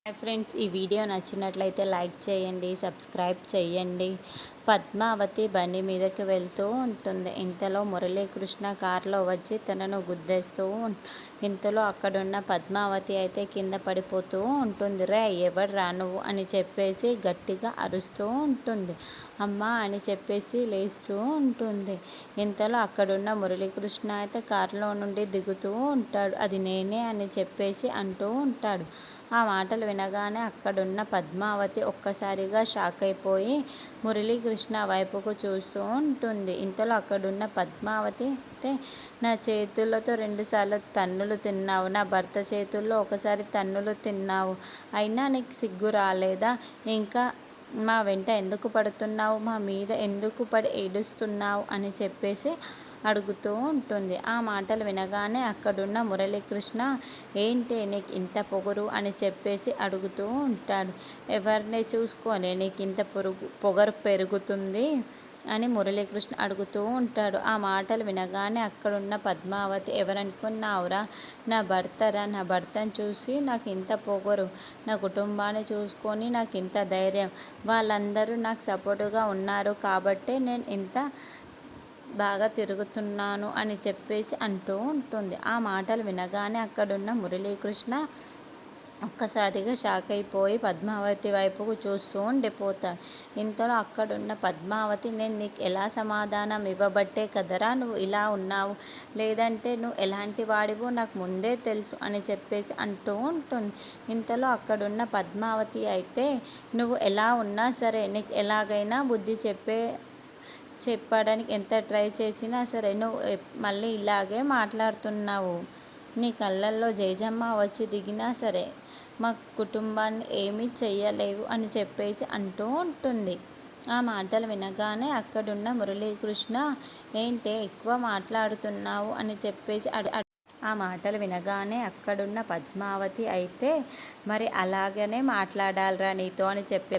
Hi friends, ఈ video నచ్చినట్లయితే like చేయండి, సబ్స్క్రైబ్ చేయండి. పద్మావతి బండి మీదకి వెళ్తూ ఉంటుంది. ఇంతలో మురళీకృష్ణ కారులో వచ్చి తనను గుద్దేస్తూ ఇంతలో అక్కడున్న పద్మావతి అయితే కింద పడిపోతూ ఉంటుంది. రే ఎవడ్రా నువ్వు అని చెప్పేసి గట్టిగా అరుస్తూ ఉంటుంది. అమ్మా అని చెప్పేసి లేస్తూ ఉంటుంది. ఇంతలో అక్కడున్న మురళీకృష్ణ అయితే కారులో నుండి దిగుతూ ఉంటాడు. అది నేనే అని చెప్పేసి అంటూ ఉంటాడు. ఆ మాటలు వినగానే అక్కడున్న పద్మావతి ఒక్కసారిగా షాక్ అయిపోయి మురళీకృష్ణ వైపుకు చూస్తూ ఉంటుంది. ఇంతలో అక్కడున్న పద్మావతి అయితే నా చేతులతో 2 సార్లు తన్నులు తిన్నావు, నా భర్త చేతుల్లో ఒకసారి తన్నులు తిన్నావు, అయినా నీకు సిగ్గు రాలేదా? ఇంకా మా వెంట ఎందుకు పడుతున్నావు, మా మీద ఎందుకు పడి ఏడుస్తున్నావు అని చెప్పేసి అడుగుతూ ఉంటుంది. ఆ మాటలు వినగానే అక్కడున్న మురళీకృష్ణ ఏంటి నీకు ఇంత పొగరు అని చెప్పేసి అడుగుతూ ఉంటాడు. ఎవరిని చూసుకొని నీకు ఇంత పొగరు పెరుగుతుంది అని మురళీకృష్ణ అడుగుతూ ఉంటాడు. ఆ మాటలు వినగానే అక్కడున్న పద్మావతి ఎవరనుకున్నావురా, నా భర్తరా, నా భర్తను చూసి నాకు ఇంత పొగరు, నా కుటుంబాన్ని చూసుకొని నాకు ఇంత ధైర్యం, వాళ్ళందరూ నాకు సపోర్టుగా ఉన్నారు కాబట్టే నేను ఇంత బాగా తిరుగుతున్నాను అని చెప్పేసి అంటూ ఉంటుంది. ఆ మాటలు వినగానే అక్కడున్న మురళీకృష్ణ ఒక్కసారిగా షాక్ అయిపోయి పద్మావతి వైపుకు చూస్తూ ఉండిపోతాడు. ఇంతలో అక్కడున్న పద్మావతి నేను నీకు ఎలా సమాధానం ఇవ్వబట్టే కదరా నువ్వు ఇలా ఉన్నావు, లేదంటే నువ్వు ఎలాంటి వాడివో నాకు ముందే తెలుసు అని చెప్పేసి అంటూ ఉంటుంది. ఇంతలో అక్కడున్న పద్మావతి అయితే నువ్వు ఎలా ఉన్నా సరే నీకు ఎలాగైనా బుద్ధి చెప్పడానికి ఎంత ట్రై చేసినా సరే నువ్వు మళ్ళీ ఇలాగే మాట్లాడుతున్నావు, నీ కళ్ళల్లో జేజమ్మ వచ్చి దిగినా సరే మా కుటుంబాన్ని ఏమీ చెయ్యలేవు అని చెప్పేసి అంటూ ఉంటుంది. ఆ మాటలు వినగానే అక్కడున్న మురళీకృష్ణ ఏంటే ఎక్కువ మాట్లాడుతున్నావు అని చెప్పేసి ఆ మాటలు వినగానే అక్కడున్న పద్మావతి అయితే మరి అలాగనే మాట్లాడాలిరా నీతో అని చెప్పే